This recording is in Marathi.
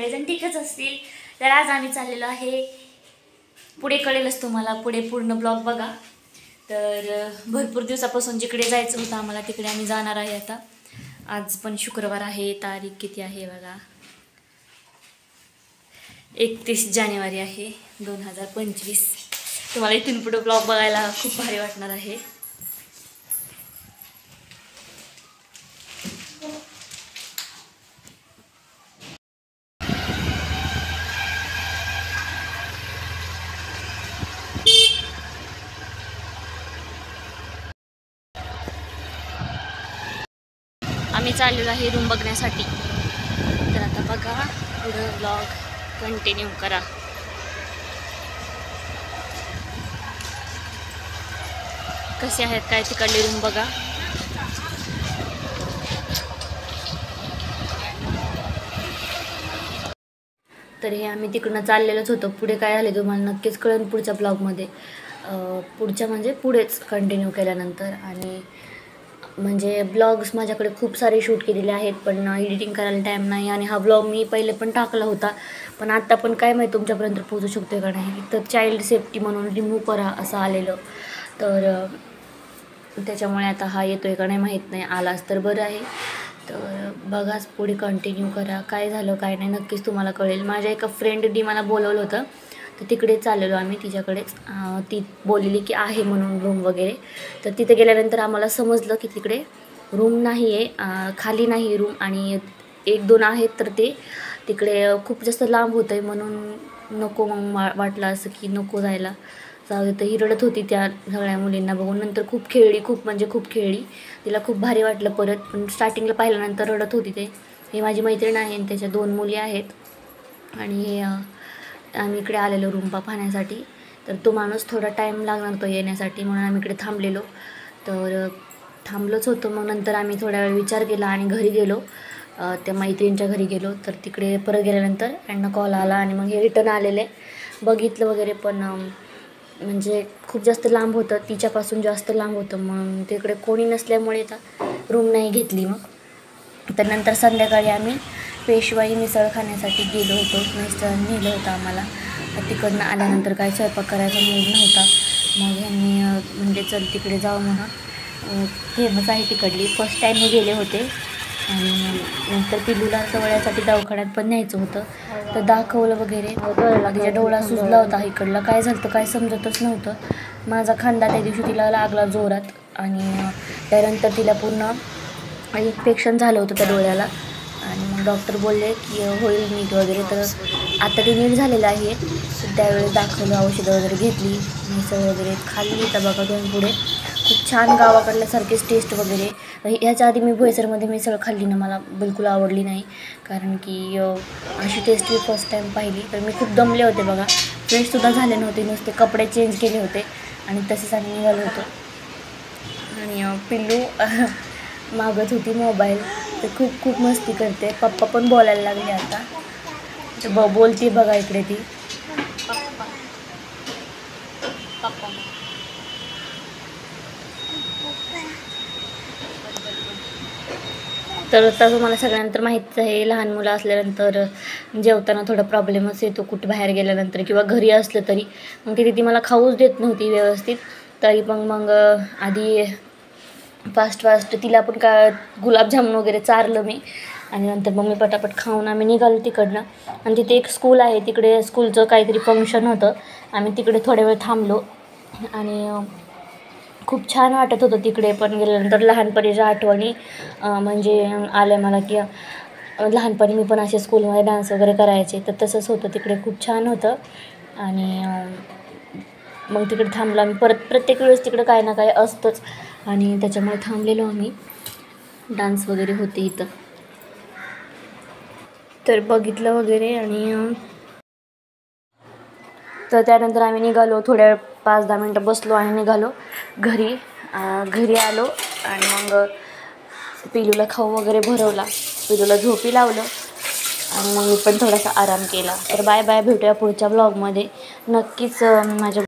सगळेजण ठीकच असतील. तर आज आम्ही चाललेलो आहे, पुढे कळेलच तुम्हाला, पुढे पूर्ण ब्लॉग बघा. तर भरपूर दिवसापासून जिकडे जायचं होतं आम्हाला तिकडे आम्ही जाणार आहे आता. आज पण शुक्रवार आहे, तारीख किती आहे बघा, 31 जानेवारी आहे 2025. तुम्हाला इथून पुढे ब्लॉग बघायला खूप भारी वाटणार आहे. आम्ही चाललेलो आहे रूम बघण्यासाठी. तर आता बघा, पुढं ब्लॉग कंटिन्यू करा. कसे आहेत काय तिकडले रूम बघा. तर हे आम्ही तिकडनं चाललेलोच होतो. पुढे काय झाले तुम्हाला नक्कीच कळेल पुढच्या ब्लॉगमध्ये. पुढच्या म्हणजे पुढेच कंटिन्यू केल्यानंतर. आणि म्हणजे ब्लॉग्स माझ्याकडे खूप सारे शूट केलेले आहेत, पण एडिटिंग करायला टाईम नाही. आणि हा ब्लॉग मी पहिले पण टाकला होता, पण आत्ता पण काय माहीत तुमच्यापर्यंत पोहोचू शकतो का नाही. तर चाइल्ड सेफ्टी म्हणून रिमूव्ह करा असं आलेलं, तर त्याच्यामुळे आता हा येतो आहे का नाही माहीत नाही. आलाच तर बरं आहे. तर बघाच, पुढे कंटिन्यू करा. काय झालं काय नाही नक्कीच तुम्हाला कळेल. माझ्या एका फ्रेंडनी मला बोलवलं होतं, तर तिकडे चाललेलो आम्ही तिच्याकडेच. ती बोललेली की आहे म्हणून रूम वगैरे. तर तिथे गेल्यानंतर आम्हाला समजलं की तिकडे रूम नाही आहे, खाली नाही रूम, आणि 1-2 आहेत तर ते तिकडे खूप जास्त लांब होतं आहे. म्हणून नको, मग वाटलं असं की नको जायला, जाऊ दे. तर ही रडत होती त्या सगळ्या मुलींना बघून. नंतर खूप खेळली, खूप म्हणजे खूप खेळली. तिला खूप भारी वाटलं परत, पण स्टार्टिंगला पाहिल्यानंतर रडत होती ते. हे माझी मैत्रीण आहे आणि त्याच्या 2 मुली आहेत. आणि हे आम्ही इकडे आलेलो रूम पाहण्यासाठी. तर तो माणूस थोडा टाईम लागणार तो येण्यासाठी, म्हणून आम्ही इकडे थांबलेलो. तर थांबलोच होतो. मग नंतर आम्ही थोड्या वेळ विचार केला आणि घरी गेलो, त्या मैत्रिणीच्या घरी गेलो. तर तिकडे परत गेल्यानंतर यांना कॉल आला आणि मग हे रिटर्न आलेले. बघितलं वगैरे, पण म्हणजे खूप जास्त लांब होतं, तिच्यापासून जास्त लांब होतं. मग तिकडे कोणी नसल्यामुळे तर रूम नाही घेतली. मग तर नंतर संध्याकाळी आम्ही पेशवाई मिसळ खाण्यासाठी गेलो होतो. मिसळांनी नेलं होतं आम्हाला. तर तिकडनं आल्यानंतर काय स्वयंपाक करायचा मूड नव्हता. मग ह्यांनी म्हणजे चल तिकडे जाऊ म्हणून, फेमस आहे तिकडली. फर्स्ट टाईम मी गेले होते. आणि नंतर पिल्लूला सवळ्यासाठी दवाखान्यात पण न्यायचं होतं. तर दाखवलं वगैरे. तिच्या डोळा सुजला होता इकडला. काय झालं काय समजतच नव्हतं. माझा खांदा त्या दिवशी तिला लागला जोरात, आणि त्यानंतर तिला पूर्ण इन्फेक्शन झालं होतं त्या डोळ्याला. आणि मग डॉक्टर बोलले की होईल नीट वगैरे. तर आता ते नीट झालेलं आहे. त्यावेळेस दाखवलं, औषधं वगैरे घेतली, मिसळ वगैरे खाल्ली. तर बघा दोन पुढे खूप छान गावाकडल्यासारखीच टेस्ट वगैरे. ह्याच्या आधी मी बोईसरमध्ये मिसळ खाल्ली ना, मला बिलकुल आवडली नाही, कारण की अशी टेस्ट मी फर्स्ट टाईम पाहिली. तर मी खूप दमले होते बघा, फ्रेशसुद्धा झाले नव्हते, नुसते कपडे चेंज केले होते आणि तसेच आम्ही निघालो होतो. आणि पिल्लू मागत होती मोबाईल. तर खूप खूप मस्ती करते. पप्पा पण बोलायला लागले आता. तर बोलते बघा इकडे ती. तर आता तुम्हाला सगळ्यांतर माहीतच आहे, लहान मुलं असल्यानंतर जेवताना थोडा प्रॉब्लेमच येतो. कुठे बाहेर गेल्यानंतर किंवा घरी असलं तरी. मग ती मला खाऊच देत नव्हती व्यवस्थित. तरी पण मग आधी फास्ट तिला पण गुलाबजामुन वगैरे चारलं मी. आणि नंतर मग मी पटापट खाऊन आम्ही निघालो तिकडनं. आणि तिथे एक स्कूल आहे, तिकडे स्कूलचं काहीतरी फंक्शन होतं. आम्ही तिकडे थोड्या वेळ थांबलो. आणि खूप छान वाटत होतं तिकडे पण गेल्यानंतर. लहानपणीच्या आठवणी म्हणजे आल्या मला, की लहानपणी मी पण असे स्कूलमध्ये डान्स वगैरे करायचे. तर तसंच होतं तिकडे, खूप छान होतं. आणि मग तिकडे थांबलो आम्ही. प्रत्येक वेळेस तिकडे काय ना काय असतंच, आणि त्याच्यामुळे थांबलेलो आम्ही. डान्स वगैरे होते इथं. तर बघितलं वगैरे. आणि तर त्यानंतर आम्ही निघालो. थोड्या वेळ 5-10 मिनटं बसलो आणि निघालो घरी. घरी आलो आणि मग पिलूला खाऊ वगैरे भरवला, पिलूला झोपी लावलं, आणि मग मी पण थोडासा आराम केला. तर बाय बाय, भेटूया पुढच्या ब्लॉगमध्ये. नक्कीच माझ्या